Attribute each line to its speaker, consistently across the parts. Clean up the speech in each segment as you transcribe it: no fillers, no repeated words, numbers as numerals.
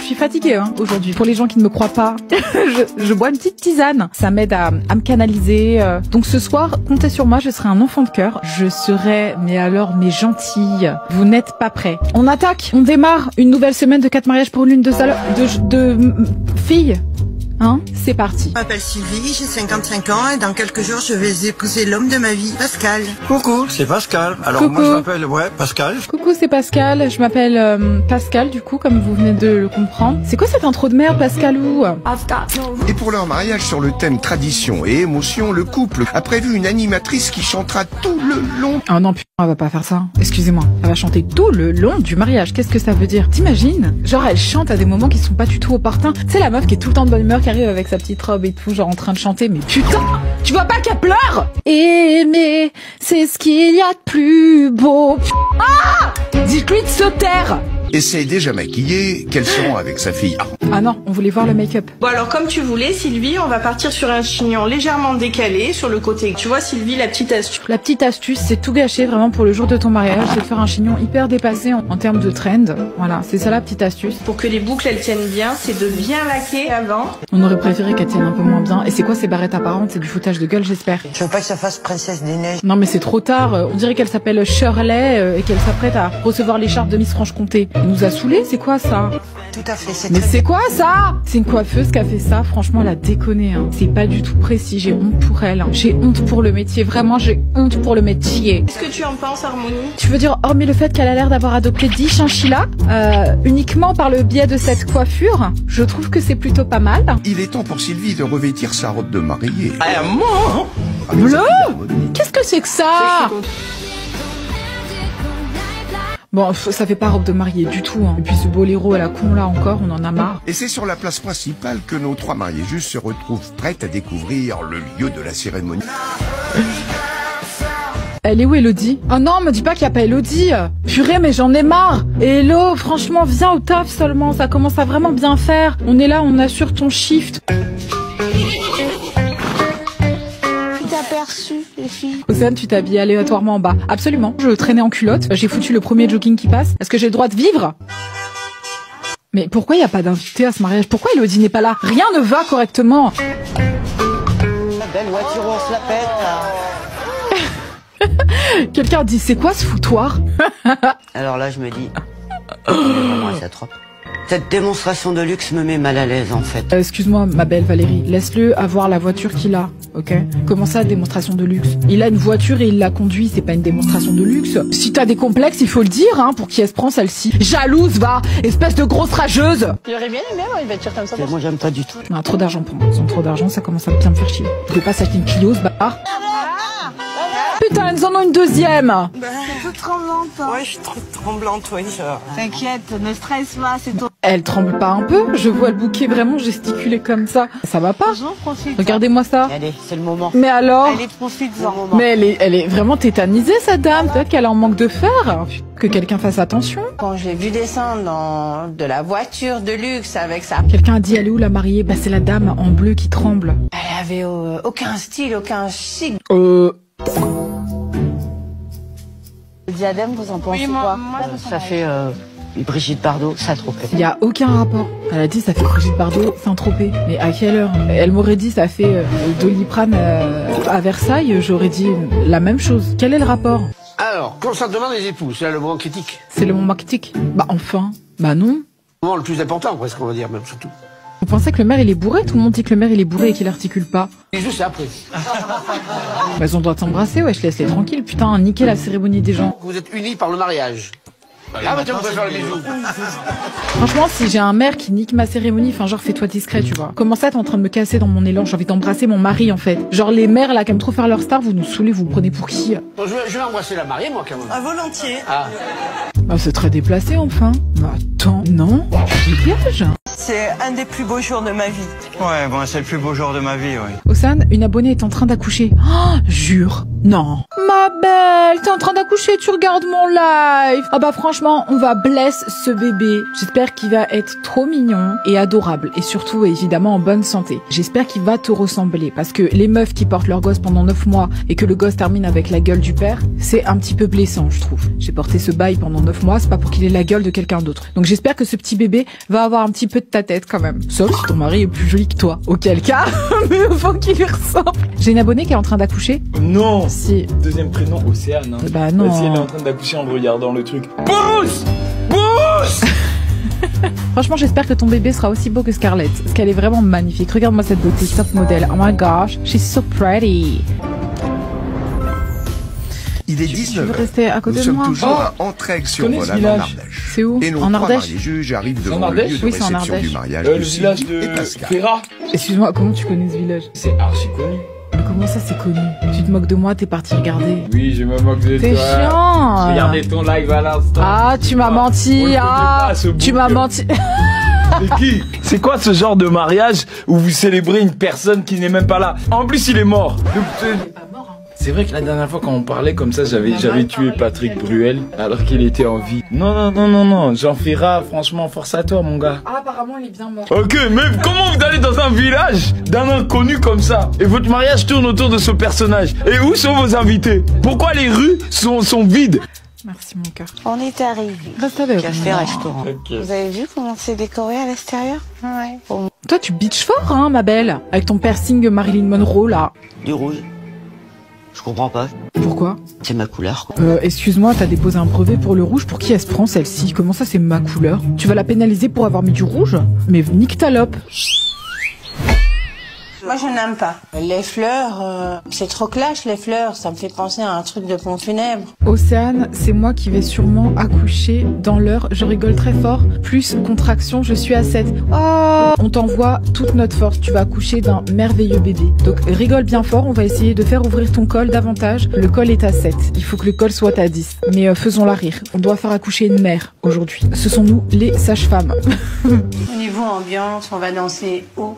Speaker 1: Je suis fatiguée hein, aujourd'hui. Pour les gens qui ne me croient pas, je bois une petite tisane. Ça m'aide à me canaliser. Donc ce soir, comptez sur moi, je serai un enfant de cœur. Je serai, mais alors, mais gentille. Vous n'êtes pas prêts. On attaque, on démarre une nouvelle semaine de 4 mariages pour l'une de filles. Hein, c'est parti.
Speaker 2: Je m'appelle Sylvie, j'ai 55 ans et dans quelques jours je vais épouser l'homme de ma vie, Pascal.
Speaker 3: Coucou, c'est Pascal. Alors
Speaker 1: Coucou.
Speaker 3: moi je m'appelle Pascal.
Speaker 1: Coucou, c'est Pascal. Je m'appelle Pascal du coup, comme vous venez de le comprendre. C'est quoi cette intro de merde, Pascalou?
Speaker 4: Et pour leur mariage sur le thème tradition et émotion, le couple a prévu une animatrice qui chantera tout le long.
Speaker 1: Oh non, putain, elle va pas faire ça. Excusez-moi. Elle va chanter tout le long du mariage. Qu'est-ce que ça veut dire? T'imagines? Genre, elle chante à des moments qui sont pas du tout opportuns. C'est la meuf qui est tout le temps de bonne humeur, qui arrive avec sa petite robe et tout, genre en train de chanter. Mais putain, tu vois pas qu'elle pleure? Aimer, c'est ce qu'il y a de plus beau. Ah! Dites-lui de se taire.
Speaker 4: Et c'est déjà maquillée qu'elle sera avec sa fille.
Speaker 1: Ah non, on voulait voir le make-up.
Speaker 2: Bon alors comme tu voulais Sylvie, on va partir sur un chignon légèrement décalé sur le côté. Tu vois Sylvie, la petite astuce.
Speaker 1: La petite astuce, c'est tout gâcher vraiment pour le jour de ton mariage, c'est de faire un chignon hyper dépassé en termes de trend. Voilà, c'est ça la petite astuce.
Speaker 2: Pour que les boucles elles tiennent bien, c'est de bien laquer avant.
Speaker 1: On aurait préféré qu'elle tienne un peu moins bien. Et c'est quoi ces barrettes apparentes? C'est du foutage de gueule, j'espère.
Speaker 2: Je veux pas que ça fasse princesse des neiges.
Speaker 1: Non mais c'est trop tard. On dirait qu'elle s'appelle Shirley et qu'elle s'apprête à recevoir l'écharpe de Miss Franche-Comté. Elle nous a saoulés, c'est quoi ça?
Speaker 2: Tout à fait, c'est
Speaker 1: Mais
Speaker 2: très...
Speaker 1: c'est quoi ça? C'est une coiffeuse qui a fait ça, franchement elle a déconné hein. C'est pas du tout précis, j'ai honte pour elle hein. J'ai honte pour le métier, vraiment j'ai honte pour le métier.
Speaker 2: Qu'est-ce que tu en penses Harmonie?
Speaker 1: Tu veux dire, hormis le fait qu'elle a l'air d'avoir adopté 10 chinchillas, uniquement par le biais de cette coiffure, je trouve que c'est plutôt pas mal.
Speaker 4: Il est temps pour Sylvie de revêtir sa robe de mariée.
Speaker 1: Bleu? Qu'est-ce que c'est que ça? Bon, ça fait pas robe de mariée du tout, hein. Et puis ce boléro à la con là encore, on en a marre.
Speaker 4: Et c'est sur la place principale que nos 3 mariés justes se retrouvent prêtes à découvrir le lieu de la cérémonie.
Speaker 1: Elle est où Elodie? Oh non, me dis pas qu'il y a pas Elodie. Purée, mais j'en ai marre. Hello, franchement, viens au taf seulement, ça commence à vraiment bien faire. On est là, on assure ton shift.
Speaker 5: Aperçu les filles.
Speaker 1: Océane, tu t'habilles aléatoirement en bas. Absolument. Je traînais en culotte. J'ai foutu le premier jogging qui passe. Est-ce que j'ai le droit de vivre? Mais pourquoi il n'y a pas d'invité à ce mariage? Pourquoi Elodie n'est pas là? Rien ne va correctement.
Speaker 2: Belle voiture, on se la pète.
Speaker 1: Quelqu'un dit, c'est quoi ce foutoir?
Speaker 2: Alors là je me dis, vraiment c'est trop. Cette démonstration de luxe me met mal à l'aise en fait.
Speaker 1: Excuse-moi, ma belle Valérie, laisse-le avoir la voiture qu'il a, ok? Comment ça, démonstration de luxe? Il a une voiture et il la conduit, c'est pas une démonstration de luxe. Si t'as des complexes, il faut le dire, hein, pour qui elle se prend celle-ci. Jalouse, va! Espèce de grosse rageuse!
Speaker 5: J'aurais bien aimé avoir une voiture comme ça.
Speaker 2: Moi j'aime pas du tout.
Speaker 1: Non, trop d'argent pour moi. Sans trop d'argent, ça commence à bien me faire chier. Tu peux pas s'acheter une Clio, ce bâtard? Putain, elles en ont une deuxième!
Speaker 5: Toute tremblante. Hein.
Speaker 2: Ouais, je suis trop tremblante, oui.
Speaker 5: T'inquiète, ne stresse pas, c'est ton...
Speaker 1: Elle tremble pas un peu? Je vois le bouquet vraiment gesticuler comme ça. Ça va pas?
Speaker 5: Bonjour, profite.
Speaker 1: Regardez-moi ça.
Speaker 2: Allez, c'est le moment.
Speaker 1: Mais alors?
Speaker 5: Allez, profite-en.
Speaker 1: Mais elle est vraiment tétanisée, cette dame. Peut-être qu'elle en manque de fer. Que quelqu'un fasse attention.
Speaker 5: Quand j'ai vu descendre de la voiture de luxe avec ça,
Speaker 1: Quelqu'un a dit, elle est où la mariée? Bah, c'est la dame en bleu qui tremble.
Speaker 5: elle avait aucun style, aucun chic. Le diadème, vous en pensez quoi?
Speaker 2: Ça fait Brigitte Bardot, ça trop fait.
Speaker 1: Il y a aucun rapport. Elle a dit, ça fait Brigitte Bardot, Saint-Tropez. Mais à quelle heure? Elle m'aurait dit, ça fait Doliprane à Versailles. J'aurais dit la même chose. Quel est le rapport?
Speaker 3: Alors, consentement des époux, c'est là le moment critique.
Speaker 1: C'est le moment critique. Bah, enfin. Bah, non.
Speaker 3: Le moment le plus important, presque, on va dire, même surtout.
Speaker 1: Vous pensez que le maire il est bourré? Tout le monde dit que le maire il est bourré et qu'il articule pas.
Speaker 3: Les jeux, c'est après.
Speaker 1: Bah, ils ont le droit de s'embrasser, ouais, je laisse les tranquilles. Putain, niquer la cérémonie des gens.
Speaker 3: Vous êtes unis par le mariage. Ah, bah tiens, on peut faire le bisou.
Speaker 1: Franchement, si j'ai un maire qui nique ma cérémonie, enfin genre fais-toi discret, tu vois. Comment ça t'es en train de me casser dans mon élan? J'ai envie d'embrasser mon mari en fait. Genre les maires là qui aiment trop faire leur star, vous nous saoulez, vous me prenez pour qui?
Speaker 3: Bon, je vais embrasser la mariée, moi, quand même.
Speaker 2: À volontiers.
Speaker 3: Ah.
Speaker 1: Bah c'est très déplacé enfin. Mais attends, non, dégage.
Speaker 2: C'est
Speaker 5: un des plus beaux jours de ma vie.
Speaker 3: Ouais, bon, c'est le plus beau jour de ma vie, ouais.
Speaker 1: Océane, une abonnée est en train d'accoucher. Oh, jure. Non. Ma belle, t'es en train d'accoucher, tu regardes mon live. Ah bah franchement, on va bless ce bébé. J'espère qu'il va être trop mignon et adorable. Et surtout, évidemment, en bonne santé. J'espère qu'il va te ressembler. Parce que les meufs qui portent leur gosse pendant 9 mois et que le gosse termine avec la gueule du père, c'est un petit peu blessant, je trouve. J'ai porté ce bail pendant 9 mois, c'est pas pour qu'il ait la gueule de quelqu'un d'autre. Donc j'espère que ce petit bébé va avoir un petit peu de ta tête quand même. Sauf si ton mari est plus joli que toi. Auquel cas, mais faut qu'il lui ressemble. J'ai une abonnée qui est en train d'accoucher.
Speaker 6: Non.
Speaker 1: Si.
Speaker 6: Deuxième prénom, Océane. Hein.
Speaker 1: Bah non.
Speaker 6: Si elle est en train d'accoucher en regardant le truc. Pousse. Pousse.
Speaker 1: Franchement, j'espère que ton bébé sera aussi beau que Scarlett. Parce qu'elle est vraiment magnifique. Regarde-moi cette beauté, top modèle. Oh my gosh, she's so pretty.
Speaker 4: Il est
Speaker 1: Tu veux
Speaker 4: 19h.
Speaker 1: rester à côté
Speaker 4: Nous
Speaker 1: de
Speaker 4: sommes
Speaker 1: moi?
Speaker 4: toujours à Entraigues sur
Speaker 6: connais ce
Speaker 4: Volane en
Speaker 6: village?
Speaker 4: Ardèche.
Speaker 1: C'est où?
Speaker 4: Et nos
Speaker 1: En
Speaker 4: trois
Speaker 1: Ardèche?
Speaker 4: mariés juges arrivent
Speaker 6: C'est en
Speaker 4: devant le
Speaker 6: Ardèche?
Speaker 4: lieu de
Speaker 1: Oui, c'est en
Speaker 4: réception
Speaker 1: Ardèche.
Speaker 4: du mariage
Speaker 6: Le
Speaker 4: de
Speaker 6: village
Speaker 4: Sylvie et
Speaker 6: de
Speaker 4: Pascal.
Speaker 6: Ferrat.
Speaker 1: Excuse-moi, comment tu connais ce village?
Speaker 6: C'est archi connu.
Speaker 1: Mais comment ça c'est connu? Tu te moques de moi, t'es parti regarder.
Speaker 6: Oui, je me moque de toi.
Speaker 1: T'es chiant.
Speaker 6: Regardez ton live à l'instant.
Speaker 1: Ah, tu m'as
Speaker 6: On
Speaker 1: menti.
Speaker 6: le connaît
Speaker 1: Ah,
Speaker 6: pas, ce
Speaker 1: tu
Speaker 6: bouc.
Speaker 1: m'as menti.
Speaker 6: C'est qui? C'est quoi ce genre de mariage où vous célébrez une personne qui n'est même pas là? En plus, il est mort. C'est vrai que la dernière fois quand on parlait comme ça, j'avais tué Patrick Bruel alors qu'il était en vie. Non, Jean Ferrat, franchement, force à toi, mon gars.
Speaker 1: Ah, apparemment, il est bien mort.
Speaker 6: Ok, mais comment vous allez dans un village d'un inconnu comme ça et votre mariage tourne autour de ce personnage? Et où sont vos invités? Pourquoi les rues sont vides?
Speaker 1: Merci, mon cœur.
Speaker 5: On est arrivé.
Speaker 1: Reste avec
Speaker 2: Café,
Speaker 1: moi.
Speaker 2: restaurant.
Speaker 5: Vous avez vu comment c'est décoré à l'extérieur? Ouais.
Speaker 1: Toi, tu bitches fort, hein, ma belle. Avec ton piercing Marilyn Monroe, là.
Speaker 2: Du rouge. Je comprends pas.
Speaker 1: Pourquoi?
Speaker 2: C'est ma couleur, quoi.
Speaker 1: Excuse-moi, t'as déposé un brevet pour le rouge. Pour qui elle se prend, celle-ci? Comment ça, c'est ma couleur? Tu vas la pénaliser pour avoir mis du rouge? Mais nique ta lope.
Speaker 5: Moi, je n'aime pas. Les fleurs, c'est trop clash, les fleurs. Ça me fait penser à un truc de pont funèbre.
Speaker 1: Océane, c'est moi qui vais sûrement accoucher dans l'heure. Je rigole très fort. Plus contraction, je suis à 7. Oh, on t'envoie toute notre force. Tu vas accoucher d'un merveilleux bébé. Donc rigole bien fort. On va essayer de faire ouvrir ton col davantage. Le col est à 7. Il faut que le col soit à 10. Mais faisons-la rire. On doit faire accoucher une mère aujourd'hui. Ce sont nous, les sages-femmes.
Speaker 5: Au niveau ambiance, on va danser où?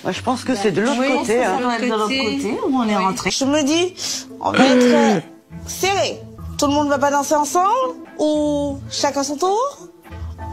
Speaker 2: Moi, je pense que c'est de l'autre côté. Hein.
Speaker 5: De l'autre côté où on est rentré. Je me dis, on va être serré. Tout le monde va pas danser ensemble? Ou chacun son tour?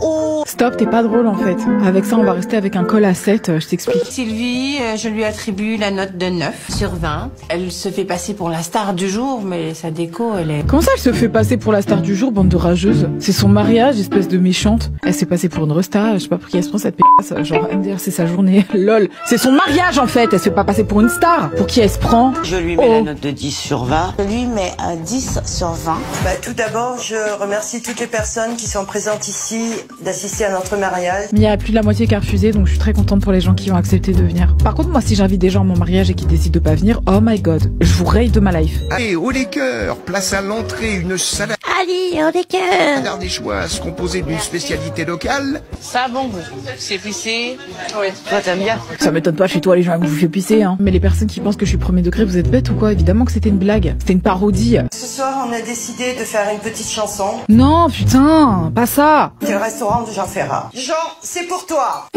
Speaker 5: Ou...
Speaker 1: Stop, t'es pas drôle en fait. Avec ça, on va rester avec un col à 7, je t'explique.
Speaker 5: Sylvie, je lui attribue la note de 9 sur 20. Elle se fait passer pour la star du jour, mais sa déco, elle est...
Speaker 1: Comment ça, elle se fait passer pour la star du jour, bande de rageuses? C'est son mariage, espèce de méchante. Elle s'est passée pour une resta, je sais pas pour qui elle se prend cette p***, genre MDR, c'est sa journée. Lol. C'est son mariage en fait, elle se fait pas passer pour une star. Pour qui elle se prend?
Speaker 2: Je lui mets la note de 10 sur 20.
Speaker 5: Je lui mets un 10 sur 20.
Speaker 7: Tout d'abord, je remercie toutes les personnes qui sont présentes ici d'assister à notre mariage.
Speaker 1: Mais il y a plus de la moitié qui a refusé, donc je suis très contente pour les gens qui ont accepté de venir. Par contre, moi, si j'invite des gens à mon mariage et qui décident de pas venir, oh my god, je vous raye de ma life.
Speaker 4: Allez, au les cœurs, place à l'entrée une salade
Speaker 5: Allez, on est cœur.
Speaker 4: ardéchoise composée d'une spécialité locale.
Speaker 5: Ça a bon goût. C'est épicé. Oui.
Speaker 2: Toi, t'aimes bien?
Speaker 1: Ça m'étonne pas chez toi, les gens que vous faites pisser, hein. Mais les personnes qui pensent que je suis premier degré, vous êtes bêtes ou quoi? Évidemment que c'était une blague. C'était une parodie.
Speaker 7: Ce soir, on a décidé de faire une petite chanson.
Speaker 1: Non, putain, pas ça.
Speaker 7: C'est le restaurant de Jean Ferrat. Jean, c'est pour toi.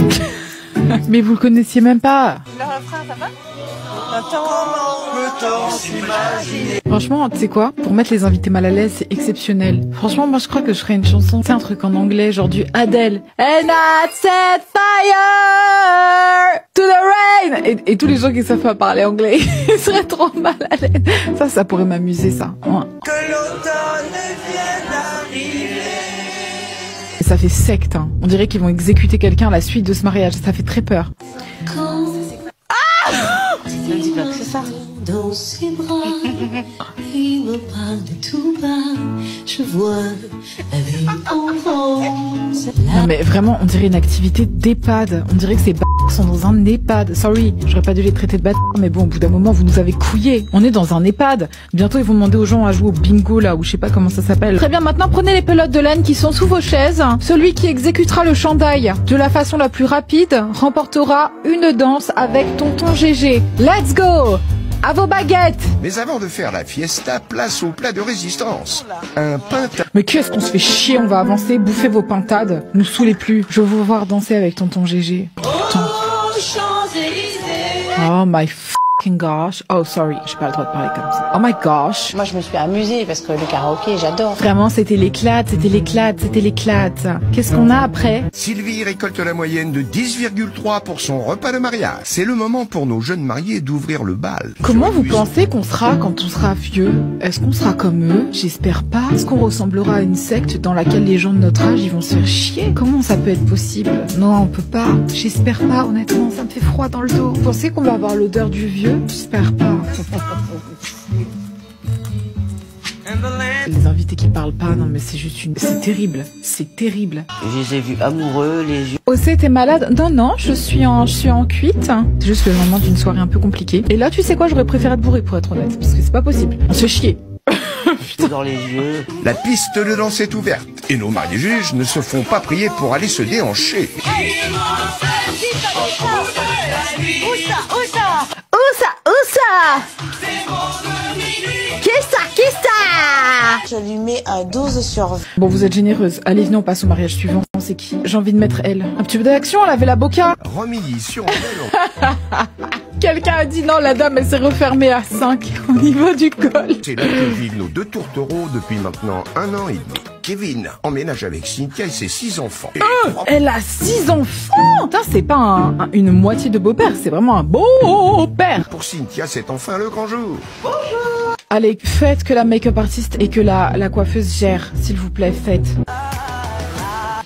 Speaker 1: Mais vous le connaissiez même pas.
Speaker 5: Le refrain, ça va?
Speaker 7: Comment peut-on s'imaginer?
Speaker 1: Franchement, tu sais quoi? Pour mettre les invités mal à l'aise, c'est exceptionnel. Franchement, moi, je crois que je ferais une chanson, c'est un truc en anglais, genre du Adele. And I set fire to the rain. Et tous les gens qui savent pas parler anglais, ils seraient trop mal à l'aise. Ça pourrait m'amuser, ça. Ouais.
Speaker 7: Que l'automne vienne d'arriver.
Speaker 1: Et ça fait secte, hein. On dirait qu'ils vont exécuter quelqu'un à la suite de ce mariage. Ça fait très peur.
Speaker 5: C'est ça.
Speaker 8: Dans ses bras, il me parle de tout bas. Je vois la vie en rose.
Speaker 1: Non mais vraiment, on dirait une activité d'EHPAD. On dirait que ces bâtards sont dans un EHPAD. Sorry, j'aurais pas dû les traiter de bâtards, mais bon, au bout d'un moment, vous nous avez couillés. On est dans un EHPAD. Bientôt, ils vont demander aux gens à jouer au bingo, là, ou je sais pas comment ça s'appelle. Très bien, maintenant, prenez les pelotes de laine qui sont sous vos chaises. Celui qui exécutera le chandail de la façon la plus rapide remportera une danse avec tonton GG. Let's go! À vos baguettes!
Speaker 4: Mais avant de faire la fiesta, place au plat de résistance. Un pinta...
Speaker 1: Mais qu'est-ce qu'on se fait chier, on va avancer, bouffer vos pintades. Nous saoulez plus. Je veux vous voir danser avec tonton GG. Attends. Oh my fucking gosh. Oh sorry, j'ai pas le droit de parler comme ça. Oh my gosh.
Speaker 9: Moi je me suis amusée parce que le karaoké j'adore.
Speaker 1: Vraiment c'était l'éclate, c'était l'éclate, c'était l'éclate. Qu'est-ce qu'on a après?
Speaker 4: Sylvie récolte la moyenne de 10,3 pour son repas de mariage. C'est le moment pour nos jeunes mariés d'ouvrir le bal.
Speaker 1: Comment vous pensez qu'on sera quand on sera vieux? Est-ce qu'on sera comme eux? J'espère pas. Est-ce qu'on ressemblera à une secte dans laquelle les gens de notre âge ils vont se faire chier? Comment ça peut être possible? Non, on peut pas. J'espère pas, honnêtement, ça me fait froid dans le dos. Vous pensez qu'on va avoir l'odeur du vieux? J'espère pas. Les invités qui parlent pas, non mais c'est juste une... C'est terrible, c'est terrible.
Speaker 2: Je les ai vus amoureux, les yeux.
Speaker 1: Océ, t'es malade? Non, non, je suis en cuite. C'est juste le moment d'une soirée un peu compliquée. Et là, tu sais quoi, j'aurais préféré être bourré pour être honnête, parce que c'est pas possible. On se fait chier.
Speaker 2: Dans les yeux.
Speaker 4: La piste de danse est ouverte. Et nos mariés juges ne se font pas prier pour aller se déhancher.
Speaker 5: Je lui mets un 12 sur 20.
Speaker 1: Bon, vous êtes généreuse. Allez, venez, on passe au mariage suivant. C'est qui? J'ai envie de mettre elle. Un petit peu d'action, elle avait la boca.
Speaker 4: Romilly sur un
Speaker 1: Quelqu'un a dit non, la dame, elle s'est refermée à 5 au niveau du col.
Speaker 4: C'est là que vivent nos deux tourtereaux depuis maintenant 1 an et demi. Kevin emménage avec Cynthia et ses 6 enfants.
Speaker 1: Elle a 6 enfants. Putain, c'est pas une moitié de beau-père, c'est vraiment un beau-père.
Speaker 4: Pour Cynthia, c'est enfin le grand jour.
Speaker 1: Allez, faites que la make-up artiste et que la coiffeuse gère, s'il vous plaît, faites.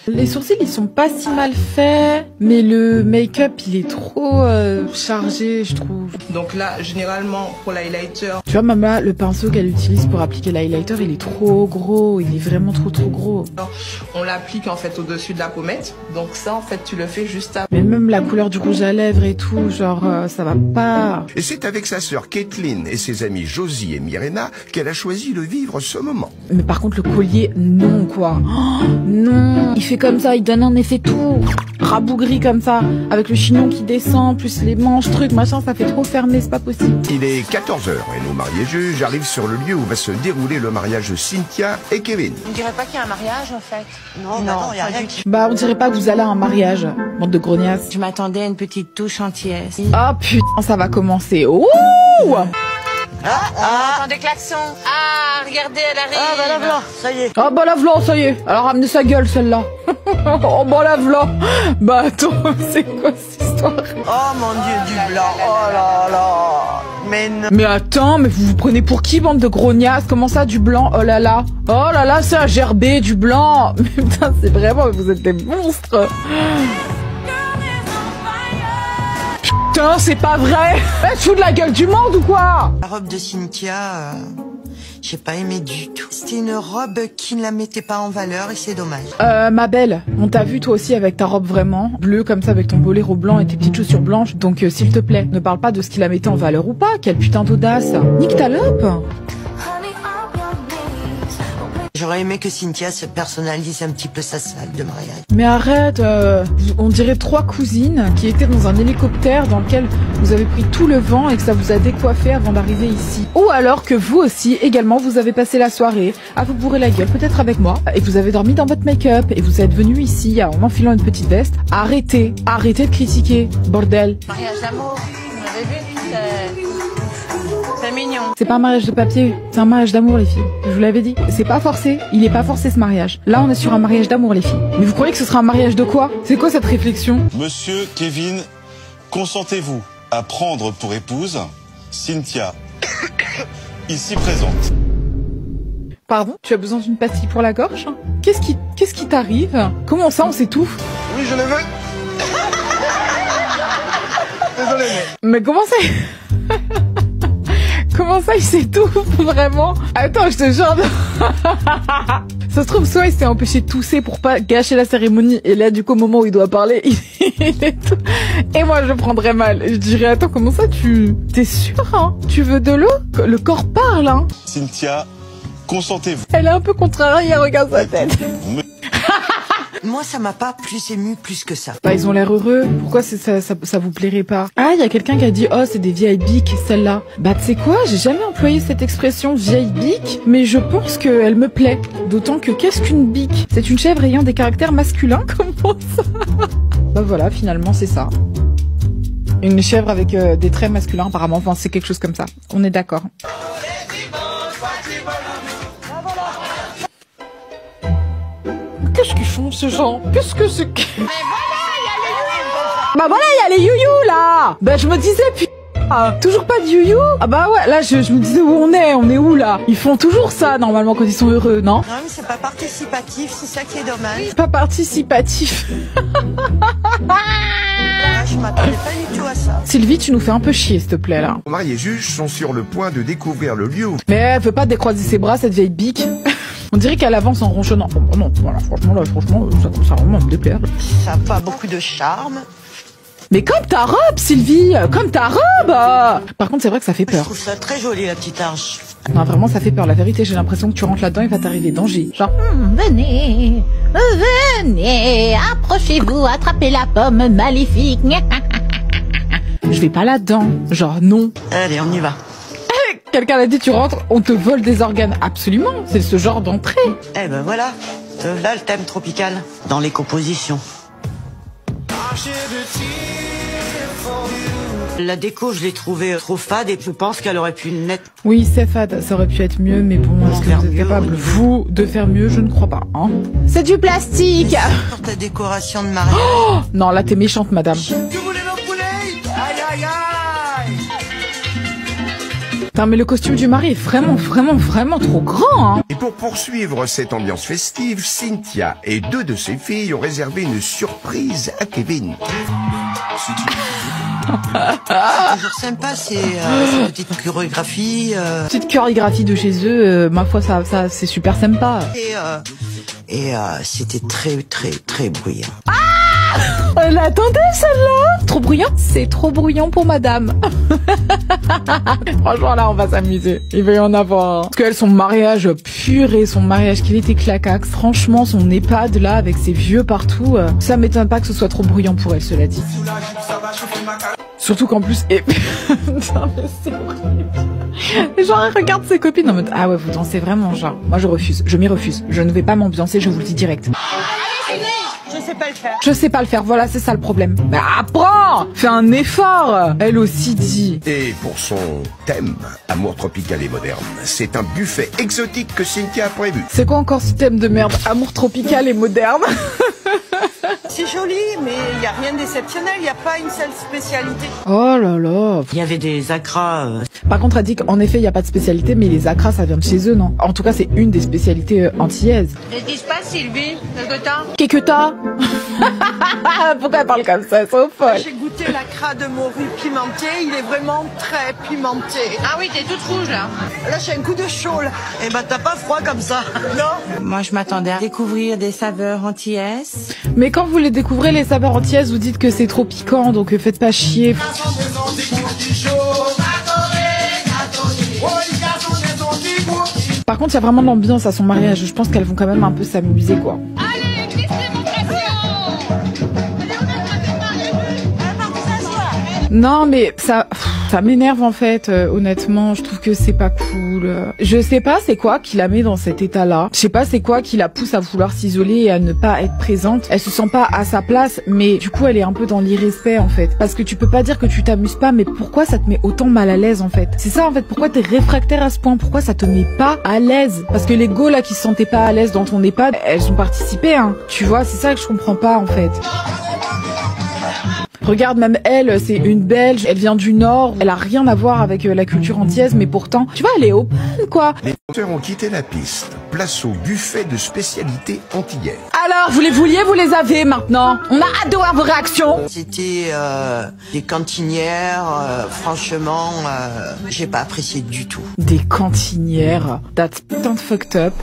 Speaker 1: Les sourcils, ils sont pas si mal faits, mais le make-up, il est trop chargé, je trouve.
Speaker 10: Donc là, généralement, pour l'highlighter...
Speaker 1: Tu vois, maman, le pinceau qu'elle utilise pour appliquer l'highlighter, il est trop gros, il est vraiment trop gros.
Speaker 10: On l'applique en fait au-dessus de la pommette, donc ça, en fait, tu le fais juste après.
Speaker 1: Mais même la couleur du rouge à lèvres et tout, genre, ça va pas.
Speaker 4: Et c'est avec sa sœur Caitlin et ses amis Josie et Mirena qu'elle a choisi de vivre ce moment.
Speaker 1: Mais par contre, le collier, non, quoi. Oh, non, il fait comme ça, il donne un effet tout rabougri comme ça, avec le chignon qui descend, plus les manches, trucs, machin, ça fait trop fermé, c'est pas possible.
Speaker 4: Il est 14h et nos mariés juges arrivent sur le lieu où va se dérouler le mariage de Cynthia et Kevin.
Speaker 9: On dirait pas qu'il y a un mariage en fait.
Speaker 5: Non, il y a rien.
Speaker 1: Bah, on dirait pas que vous allez à un mariage, bande de grognasses.
Speaker 9: Je m'attendais à une petite touche entière.
Speaker 1: Oh putain, ça va commencer. Ouh!
Speaker 9: Attendez, klaxon. Ah, regardez, elle arrive.
Speaker 5: Ah bah là, voilà, ça y est.
Speaker 1: Ah bah la v'là, ça y est. Elle a ramené sa gueule celle-là. Oh bah la v'là. Bah attends, c'est quoi cette histoire?
Speaker 5: Oh mon dieu, du blanc. Oh là là. Mais non.
Speaker 1: Mais attends, mais vous vous prenez pour qui, bande de grognasses? Comment ça, du blanc? Oh là là. Oh là là, c'est un gerbé, du blanc. Mais putain, c'est vraiment, vous êtes des monstres. Putain, c'est pas vrai. Elle se fout de la gueule du monde ou quoi?
Speaker 7: La robe de Cynthia, j'ai pas aimé du tout. C'était une robe qui ne la mettait pas en valeur et c'est dommage.
Speaker 1: Ma belle, on t'a vu toi aussi avec ta robe vraiment bleue comme ça avec ton boléro blanc et tes petites chaussures blanches. Donc s'il te plaît, ne parle pas de ce qu'il la mettait en valeur ou pas. Quelle putain d'audace. Nique ta lope.
Speaker 7: J'aurais aimé que Cynthia se personnalise un petit peu sa salle de mariage.
Speaker 1: Mais arrête, on dirait 3 cousines qui étaient dans un hélicoptère dans lequel vous avez pris tout le vent et que ça vous a décoiffé avant d'arriver ici. Ou alors que vous aussi, également, vous avez passé la soirée à vous bourrer la gueule, peut-être avec moi, et vous avez dormi dans votre make-up et vous êtes venu ici en enfilant une petite veste. Arrêtez de critiquer, bordel.
Speaker 9: Mariage d'amour, vous l'avez vu, c'est mignon.
Speaker 1: C'est pas un mariage de papier, c'est un mariage d'amour les filles. Je vous l'avais dit, c'est pas forcé, il est pas forcé ce mariage. Là on est sur un mariage d'amour les filles. Mais vous croyez que ce sera un mariage de quoi? C'est quoi cette réflexion?
Speaker 11: Monsieur Kevin, consentez-vous à prendre pour épouse Cynthia, ici présente?
Speaker 1: Pardon? Tu as besoin d'une pastille pour la gorge? Qu'est-ce qui t'arrive? Comment ça on s'étouffe?
Speaker 3: Oui, je le veux. Désolé,
Speaker 1: mais comment ça? Comment ça il s'étouffe vraiment? Attends, je te jure. Ça se trouve, soit il s'est empêché de tousser pour pas gâcher la cérémonie, et là du coup au moment où il doit parler, il est tout... Et moi je prendrais mal. Je dirais, attends, comment ça t'es sûr hein? Tu veux de l'eau? Le corps parle hein.
Speaker 11: Cynthia, consentez-vous?
Speaker 1: Elle est un peu contrariée, regarde sa tête.
Speaker 7: Moi, ça m'a pas plus ému plus que ça.
Speaker 1: Bah, ils ont l'air heureux. Pourquoi ça vous plairait pas? Ah, il y a quelqu'un qui a dit, oh, c'est des vieilles biques, celle-là. Bah, tu sais quoi? J'ai jamais employé cette expression vieille bique, mais je pense qu'elle me plaît. D'autant que qu'est-ce qu'une bique? C'est une chèvre ayant des caractères masculins? Comment ça? Bah voilà, finalement, c'est ça. Une chèvre avec des traits masculins apparemment. Enfin, c'est quelque chose comme ça. On est d'accord. Qu'est-ce qu'ils font ces gens? Qu'est-ce que c'est que... Bah voilà, il y a les youyou là. Bah je me disais putain, toujours pas de youyou. Ah bah ouais, là je me disais où on est où là? Ils font toujours ça normalement quand ils sont heureux, non?
Speaker 7: Non mais c'est pas participatif, c'est ça qui est dommage.
Speaker 1: Pas participatif.
Speaker 7: Là, je m'attendais pas du tout à ça.
Speaker 1: Sylvie, tu nous fais un peu chier s'il te plaît là.
Speaker 4: Les mariés juges sont sur le point de découvrir le lieu.
Speaker 1: Mais elle veut pas décroiser ses bras cette vieille bique. On dirait qu'elle avance en ronchonnant. Oh, non, voilà, franchement, ça vraiment me déplaire.
Speaker 7: Ça a pas beaucoup de charme.
Speaker 1: Mais comme ta robe, Sylvie, comme ta robe. Par contre, c'est vrai que ça fait peur.
Speaker 7: Je trouve ça très joli, la petite arche.
Speaker 1: Non, vraiment, ça fait peur. La vérité, j'ai l'impression que tu rentres là-dedans, il va t'arriver danger. Genre,
Speaker 8: venez, approchez-vous, attrapez la pomme maléfique.
Speaker 1: Je vais pas là-dedans. Genre, non.
Speaker 2: Allez, on y va.
Speaker 1: Quelqu'un l'a dit, tu rentres, on te vole des organes. Absolument, c'est ce genre d'entrée.
Speaker 2: Eh ben voilà, là le thème tropical, dans les compositions. La déco, je l'ai trouvée trop fade et je pense qu'elle aurait pu naître.
Speaker 1: Oui, c'est fade, ça aurait pu être mieux, mais bon, est-ce que vous êtes capable, vous, de faire mieux? Je ne crois pas, hein. C'est du plastique.
Speaker 7: Pour ta décoration de mariage.
Speaker 1: Oh non, là, t'es méchante, madame.
Speaker 3: Que voulez mon poulet? Aïe aïe aïe.
Speaker 1: Putain, mais le costume du mari est vraiment trop grand, hein.
Speaker 4: Et pour poursuivre cette ambiance festive, Cynthia et 2 de ses filles ont réservé une surprise à Kevin.
Speaker 7: C'est toujours sympa, ces petites chorégraphies.
Speaker 1: Petite chorégraphie de chez eux, ma foi, ça c'est super sympa.
Speaker 7: Et c'était très bruyant.
Speaker 1: On l'attendait celle-là. Trop bruyant? C'est trop bruyant pour madame. Franchement là on va s'amuser. Il va y en avoir. Parce qu'elle, son mariage purée, son mariage qu'il était claquax. Franchement son EHPAD là avec ses vieux partout, ça m'étonne pas que ce soit trop bruyant pour elle, cela dit. Surtout qu'en plus... Non mais c'est horrible. Genre elle regarde ses copines en mode ah ouais vous dansez vraiment genre. Moi je refuse, je m'y refuse. Je ne vais pas m'ambiancer, je vous le dis direct.
Speaker 7: Je sais pas le faire.
Speaker 1: Je sais pas le faire, voilà, c'est ça le problème. Mais apprends! Fais un effort! Elle aussi dit.
Speaker 4: Et pour son thème, amour tropical et moderne, c'est un buffet exotique que Cynthia a prévu.
Speaker 1: C'est quoi encore ce thème de merde? Amour tropical et moderne?
Speaker 7: C'est joli, mais il n'y a rien d'exceptionnel, il n'y a pas une seule spécialité.
Speaker 1: Oh là là.
Speaker 2: Il y avait des acras.
Speaker 1: Par contre, elle dit qu'en effet, il n'y a pas de spécialité, mais les acras, ça vient de chez eux, non? En tout cas, c'est une des spécialités antillaises.
Speaker 9: Qu'est-ce qui se passe, Sylvie?
Speaker 1: Qu'est-ce que t'as? Pourquoi elle parle comme ça? C'est trop folle.
Speaker 7: J'ai goûté l'acra de morue pimenté, il est vraiment très pimenté.
Speaker 9: Ah oui, t'es toute rouge là.
Speaker 7: Là, j'ai un coup de chaud, là. Eh ben, t'as pas froid comme ça, non? Moi, je m'attendais à découvrir des saveurs antillaises.
Speaker 1: Mais quand vous les découvrez, les saveurs antillaises, vous dites que c'est trop piquant, donc faites pas chier. Par contre, il y a vraiment de l'ambiance à son mariage. Je pense qu'elles vont quand même un peu s'amuser, quoi.
Speaker 9: Allez, Christ
Speaker 1: Non, mais ça m'énerve en fait, honnêtement. Je trouve que c'est pas cool. Je sais pas c'est quoi qui la met dans cet état-là. Je sais pas c'est quoi qui la pousse à vouloir s'isoler et à ne pas être présente. Elle se sent pas à sa place, mais du coup elle est un peu dans l'irrespect en fait. Parce que tu peux pas dire que tu t'amuses pas, mais pourquoi ça te met autant mal à l'aise en fait? C'est ça en fait, pourquoi t'es réfractaire à ce point? Pourquoi ça te met pas à l'aise? Parce que les go là qui se sentaient pas à l'aise dans ton EHPAD, elles ont participé, hein. Tu vois, c'est ça que je comprends pas en fait. Regarde, même elle, c'est une Belge, elle vient du Nord, elle a rien à voir avec la culture antillaise, mais pourtant, tu vois, elle est open, quoi.
Speaker 4: Les danseurs ont quitté la piste. Place au buffet de spécialités antillaises.
Speaker 1: Alors, vous les vouliez, vous les avez maintenant. On a hâte de voir vos réactions.
Speaker 7: C'était des cantinières, franchement, j'ai pas apprécié du tout.
Speaker 1: Des cantinières, that's putain de fucked up.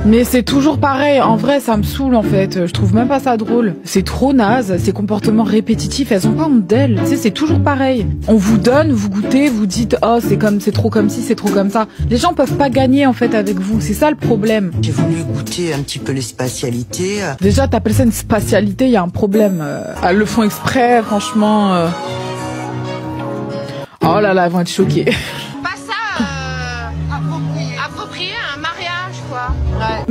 Speaker 1: Mais c'est toujours pareil, en vrai ça me saoule en fait, je trouve même pas ça drôle. C'est trop naze, ces comportements répétitifs, elles ont pas honte d'elles, tu sais, c'est toujours pareil. On vous donne, vous goûtez, vous dites oh c'est trop comme ci, c'est trop comme ça. Les gens peuvent pas gagner en fait avec vous, c'est ça le problème.
Speaker 7: J'ai voulu goûter un petit peu les spatialités.
Speaker 1: Déjà t'appelles ça une spatialité, il y a un problème. Elles le font exprès, franchement. Oh là là, elles vont être choquées.
Speaker 9: Pas ça, approprié à un mariage.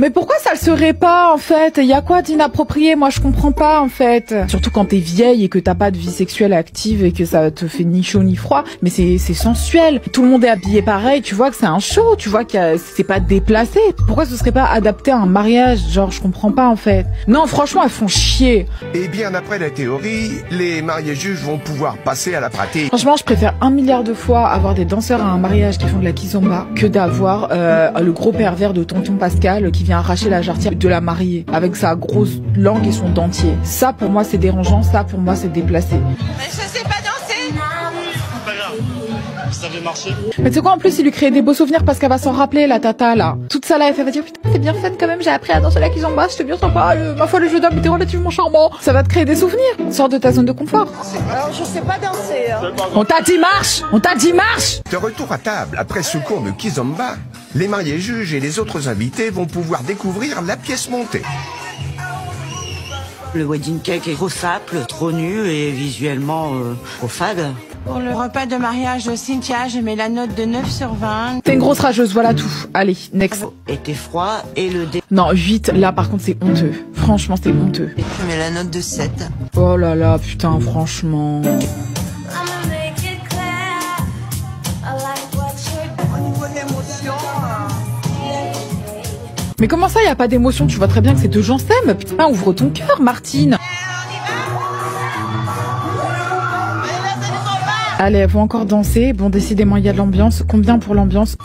Speaker 1: Mais pourquoi ça le serait pas en fait? Y a quoi d'inapproprié? Moi je comprends pas en fait. Surtout quand t'es vieille et que t'as pas de vie sexuelle active et que ça te fait ni chaud ni froid. Mais c'est sensuel. Tout le monde est habillé pareil. Tu vois que c'est un show. Tu vois que c'est pas déplacé. Pourquoi ce serait pas adapté à un mariage? Genre je comprends pas en fait. Non franchement elles font chier.
Speaker 4: Et bien après la théorie, les mariés juges vont pouvoir passer à la pratique.
Speaker 1: Franchement je préfère 1 milliard de fois avoir des danseurs à un mariage qui font de la kizomba que d'avoir le gros pervers de tonton Pascal qui vient arracher la jarretière de la mariée avec sa grosse langue et son dentier. Ça pour moi c'est dérangeant, ça pour moi c'est déplacé.
Speaker 5: Mais je sais pas danser.
Speaker 11: Pas grave. Ça avait marché.
Speaker 1: Mais tu sais quoi, en plus il lui crée des beaux souvenirs parce qu'elle va s'en rappeler, la tata là. Toute sa life elle va dire putain c'est bien fun quand même, j'ai appris à danser la kizomba, c'était bien sympa, ma foi le jeu d'homme était relativement charmant. Ça va te créer des souvenirs, sors de ta zone de confort.
Speaker 5: Alors je sais pas danser. Hein.
Speaker 1: On t'a dit marche, on t'a dit marche.
Speaker 4: De retour à table, après ce cours de kizomba, les mariés juges et les autres invités vont pouvoir découvrir la pièce montée.
Speaker 2: Le wedding cake est trop simple, trop nu et visuellement trop fade.
Speaker 5: Pour le repas de mariage de Cynthia, je mets la note de 9 sur 20.
Speaker 1: T'es une grosse rageuse, voilà tout. Allez, next.
Speaker 2: Était froid et le dé...
Speaker 1: Non, 8, là par contre c'est honteux. Franchement c'est honteux.
Speaker 7: Je mets la note de 7.
Speaker 1: Oh là là, putain, franchement. Mais comment ça, y a pas d'émotion? Tu vois très bien que ces deux gens s'aiment. Putain, ouvre ton cœur, Martine. Allez, elles vont encore danser. Bon, décidément, il y a de l'ambiance. Combien pour l'ambiance?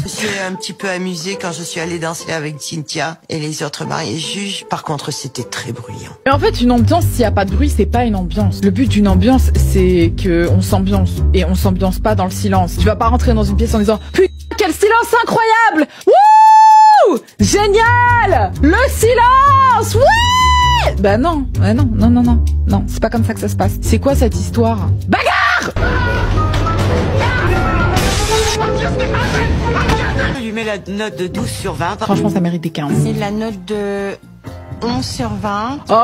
Speaker 7: Je suis un petit peu amusée quand je suis allée danser avec Cynthia et les autres mariés juges. Par contre, c'était très bruyant.
Speaker 1: Mais en fait, une ambiance, s'il y a pas de bruit, c'est pas une ambiance. Le but d'une ambiance, c'est que on s'ambiance. Et on s'ambiance pas dans le silence. Tu vas pas rentrer dans une pièce en disant putain, quel silence incroyable! Wouh! Génial! Le silence! Ouais! Bah non, non, c'est pas comme ça que ça se passe. C'est quoi cette histoire? Bagarre!
Speaker 2: Je lui mets la note de 12 sur 20.
Speaker 1: Franchement, ça mérite des 15.
Speaker 5: C'est la note de 11 sur 20.
Speaker 1: Oh!
Speaker 5: J'ai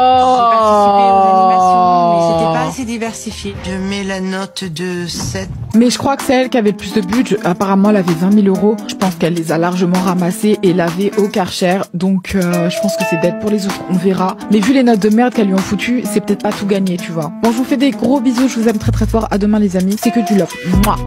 Speaker 5: participé aux animations, mais c'était pas assez diversifié.
Speaker 7: Je mets la note de 7.
Speaker 1: Mais je crois que c'est elle qui avait le plus de budget. Apparemment, elle avait 20 000 euros. Je pense qu'elle les a largement ramassés et lavés au Karcher. Donc, je pense que c'est d'être pour les autres. On verra. Mais vu les notes de merde qu'elles lui ont foutues, c'est peut-être pas tout gagné, tu vois. Bon, je vous fais des gros bisous. Je vous aime très très fort. À demain, les amis. C'est que du love. Mouah.